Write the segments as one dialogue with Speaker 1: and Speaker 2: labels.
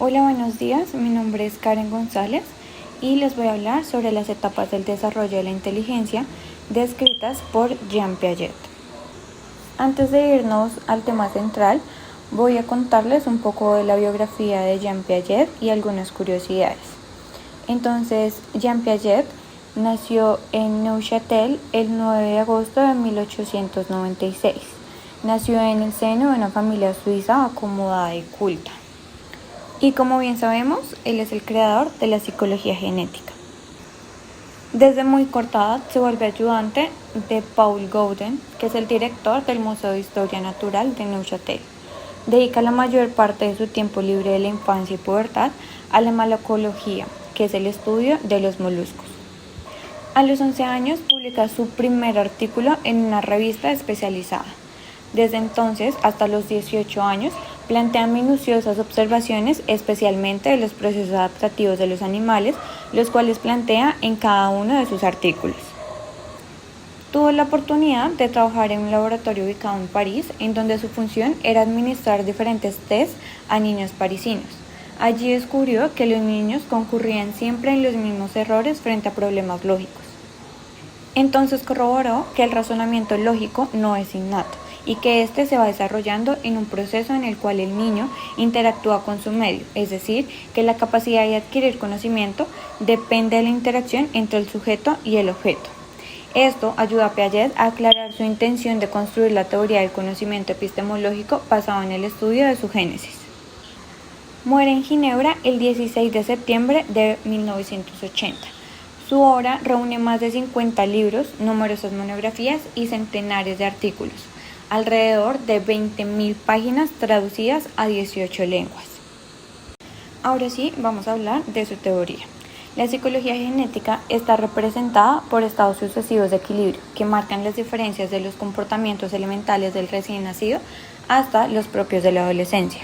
Speaker 1: Hola, buenos días. Mi nombre es Karen González y les voy a hablar sobre las etapas del desarrollo de la inteligencia descritas por Jean Piaget. Antes de irnos al tema central, voy a contarles un poco de la biografía de Jean Piaget y algunas curiosidades. Entonces, Jean Piaget nació en Neuchâtel el 9 de agosto de 1896. Nació en el seno de una familia suiza acomodada y culta. Y como bien sabemos, él es el creador de la psicología genética. Desde muy corta edad se vuelve ayudante de Paul Gauguin, que es el director del Museo de Historia Natural de Neuchâtel. Dedica la mayor parte de su tiempo libre de la infancia y pubertad a la malacología, que es el estudio de los moluscos. A los 11 años publica su primer artículo en una revista especializada. Desde entonces hasta los 18 años plantea minuciosas observaciones, especialmente de los procesos adaptativos de los animales, los cuales plantea en cada uno de sus artículos. Tuvo la oportunidad de trabajar en un laboratorio ubicado en París, en donde su función era administrar diferentes tests a niños parisinos. Allí descubrió que los niños concurrían siempre en los mismos errores frente a problemas lógicos. Entonces corroboró que el razonamiento lógico no es innato y que éste se va desarrollando en un proceso en el cual el niño interactúa con su medio, es decir, que la capacidad de adquirir conocimiento depende de la interacción entre el sujeto y el objeto. Esto ayuda a Piaget a aclarar su intención de construir la teoría del conocimiento epistemológico basado en el estudio de su génesis. Muere en Ginebra el 16 de septiembre de 1980. Su obra reúne más de 50 libros, numerosas monografías y centenares de artículos, alrededor de 20.000 páginas traducidas a 18 lenguas. Ahora sí, vamos a hablar de su teoría. La psicología genética está representada por estados sucesivos de equilibrio que marcan las diferencias de los comportamientos elementales del recién nacido hasta los propios de la adolescencia.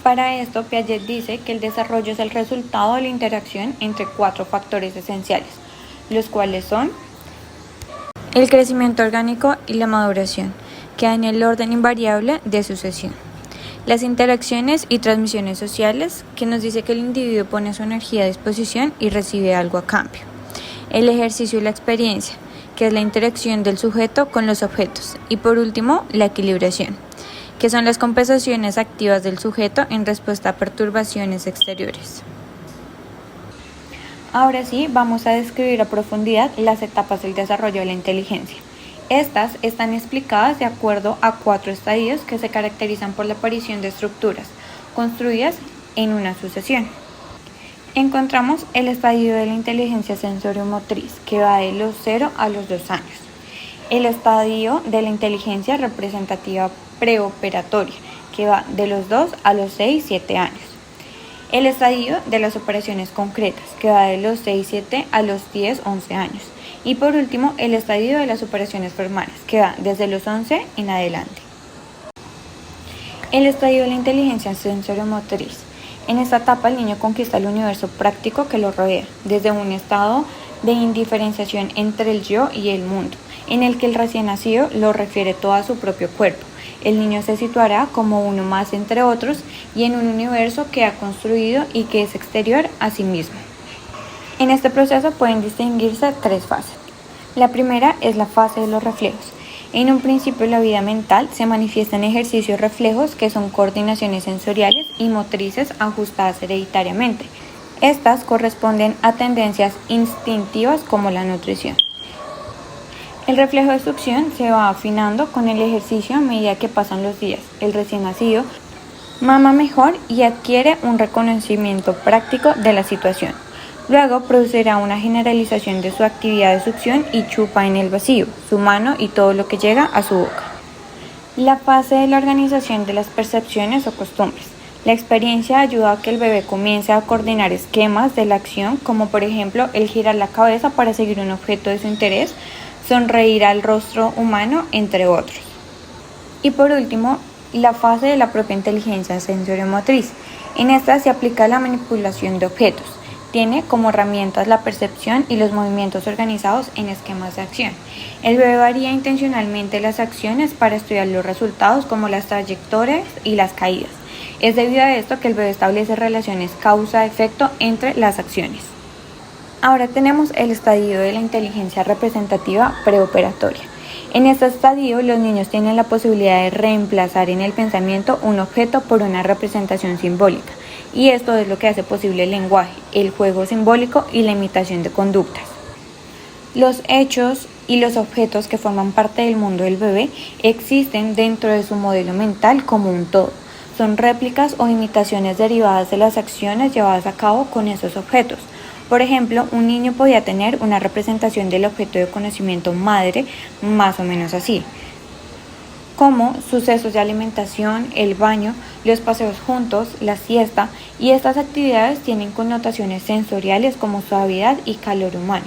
Speaker 1: Para esto, Piaget dice que el desarrollo es el resultado de la interacción entre 4 factores esenciales, los cuales son el crecimiento orgánico y la maduración, que dan el orden invariable de sucesión. Las interacciones y transmisiones sociales, que nos dice que el individuo pone su energía a disposición y recibe algo a cambio. El ejercicio y la experiencia, que es la interacción del sujeto con los objetos. Y por último, la equilibración, que son las compensaciones activas del sujeto en respuesta a perturbaciones exteriores. Ahora sí, vamos a describir a profundidad las etapas del desarrollo de la inteligencia. Estas están explicadas de acuerdo a 4 estadios que se caracterizan por la aparición de estructuras construidas en una sucesión. Encontramos el estadio de la inteligencia sensoriomotriz, que va de los 0 a los 2 años. El estadio de la inteligencia representativa preoperatoria, que va de los 2 a los 6-7 años. El estadio de las operaciones concretas, que va de los 6-7 a los 10-11 años. Y por último, el estadio de las operaciones formales, que va desde los 11 en adelante. El estadio de la inteligencia sensoriomotriz. En esta etapa el niño conquista el universo práctico que lo rodea, desde un estado de indiferenciación entre el yo y el mundo, en el que el recién nacido lo refiere todo a su propio cuerpo. El niño se situará como uno más entre otros y en un universo que ha construido y que es exterior a sí mismo. En este proceso pueden distinguirse 3 fases. La primera es la fase de los reflejos. En un principio la vida mental se manifiesta en ejercicios reflejos que son coordinaciones sensoriales y motrices ajustadas hereditariamente. Estas corresponden a tendencias instintivas como la nutrición. El reflejo de succión se va afinando con el ejercicio a medida que pasan los días. El recién nacido mama mejor y adquiere un reconocimiento práctico de la situación. Luego producirá una generalización de su actividad de succión y chupa en el vacío, su mano y todo lo que llega a su boca. La fase de la organización de las percepciones o costumbres. La experiencia ayuda a que el bebé comience a coordinar esquemas de la acción, como por ejemplo el girar la cabeza para seguir un objeto de su interés, sonreír al rostro humano, entre otros. Y por último, la fase de la propia inteligencia sensoriomotriz. En esta se aplica la manipulación de objetos. Tiene como herramientas la percepción y los movimientos organizados en esquemas de acción. El bebé varía intencionalmente las acciones para estudiar los resultados como las trayectorias y las caídas. Es debido a esto que el bebé establece relaciones causa-efecto entre las acciones. Ahora tenemos el estadio de la inteligencia representativa preoperatoria. En este estadio, los niños tienen la posibilidad de reemplazar en el pensamiento un objeto por una representación simbólica, y esto es lo que hace posible el lenguaje, el juego simbólico y la imitación de conductas. Los hechos y los objetos que forman parte del mundo del bebé existen dentro de su modelo mental como un todo. Son réplicas o imitaciones derivadas de las acciones llevadas a cabo con esos objetos. Por ejemplo, un niño podía tener una representación del objeto de conocimiento madre más o menos así, como sucesos de alimentación, el baño, los paseos juntos, la siesta, y estas actividades tienen connotaciones sensoriales como suavidad y calor humano,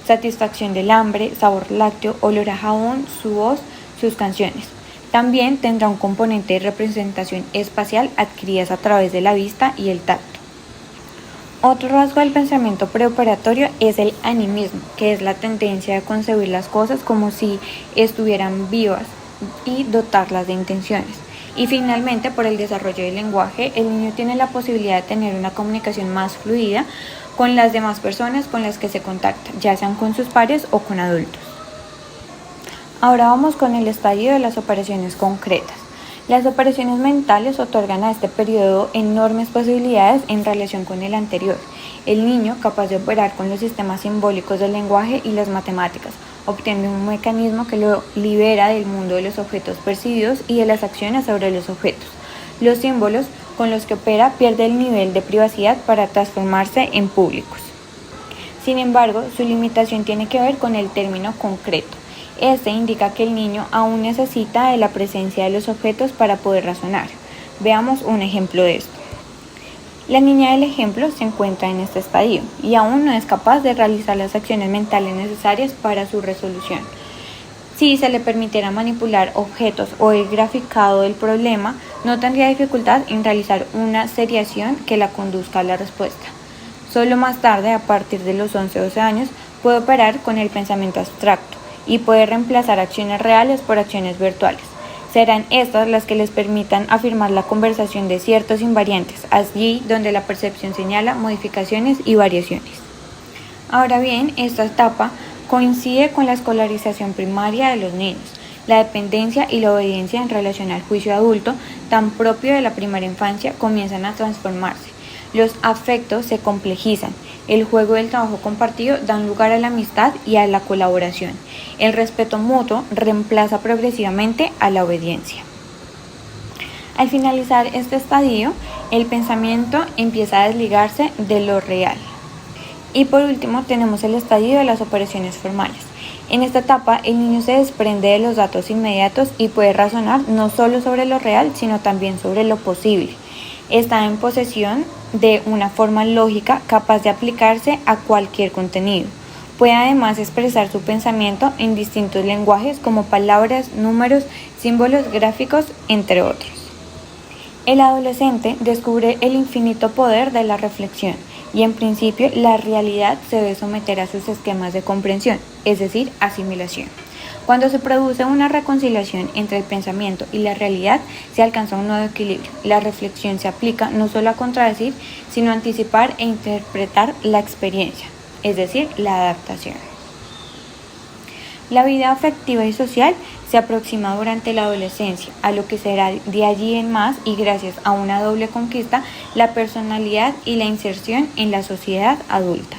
Speaker 1: satisfacción del hambre, sabor lácteo, olor a jabón, su voz, sus canciones. También tendrá un componente de representación espacial adquiridas a través de la vista y el tacto. Otro rasgo del pensamiento preoperatorio es el animismo, que es la tendencia de concebir las cosas como si estuvieran vivas y dotarlas de intenciones. Y finalmente, por el desarrollo del lenguaje, el niño tiene la posibilidad de tener una comunicación más fluida con las demás personas con las que se contacta, ya sean con sus pares o con adultos. Ahora vamos con el estadio de las operaciones concretas. Las operaciones mentales otorgan a este periodo enormes posibilidades en relación con el anterior. El niño, capaz de operar con los sistemas simbólicos del lenguaje y las matemáticas, obtiene un mecanismo que lo libera del mundo de los objetos percibidos y de las acciones sobre los objetos. Los símbolos con los que opera pierde el nivel de privacidad para transformarse en públicos. Sin embargo, su limitación tiene que ver con el término concreto. Este indica que el niño aún necesita de la presencia de los objetos para poder razonar. Veamos un ejemplo de esto. La niña del ejemplo se encuentra en este estadio y aún no es capaz de realizar las acciones mentales necesarias para su resolución. Si se le permitiera manipular objetos o el graficado del problema, no tendría dificultad en realizar una seriación que la conduzca a la respuesta. Solo más tarde, a partir de los 11 o 12 años, puede operar con el pensamiento abstracto y puede reemplazar acciones reales por acciones virtuales. Serán estas las que les permitan afirmar la conversación de ciertos invariantes, allí donde la percepción señala modificaciones y variaciones. Ahora bien, esta etapa coincide con la escolarización primaria de los niños. La dependencia y la obediencia en relación al juicio adulto, tan propio de la primera infancia, comienzan a transformarse. Los afectos se complejizan. El juego y el trabajo compartido dan lugar a la amistad y a la colaboración. El respeto mutuo reemplaza progresivamente a la obediencia. Al finalizar este estadio, el pensamiento empieza a desligarse de lo real. Y por último tenemos el estadio de las operaciones formales. En esta etapa el niño se desprende de los datos inmediatos y puede razonar no solo sobre lo real, sino también sobre lo posible. Está en posesión de una forma lógica capaz de aplicarse a cualquier contenido. Puede además expresar su pensamiento en distintos lenguajes como palabras, números, símbolos, gráficos, entre otros. El adolescente descubre el infinito poder de la reflexión y en principio la realidad se debe someter a sus esquemas de comprensión, es decir, asimilación. Cuando se produce una reconciliación entre el pensamiento y la realidad, se alcanza un nuevo equilibrio. La reflexión se aplica no solo a contradecir, sino a anticipar e interpretar la experiencia, es decir, la adaptación. La vida afectiva y social se aproxima durante la adolescencia, a lo que será de allí en más y gracias a una doble conquista, la personalidad y la inserción en la sociedad adulta.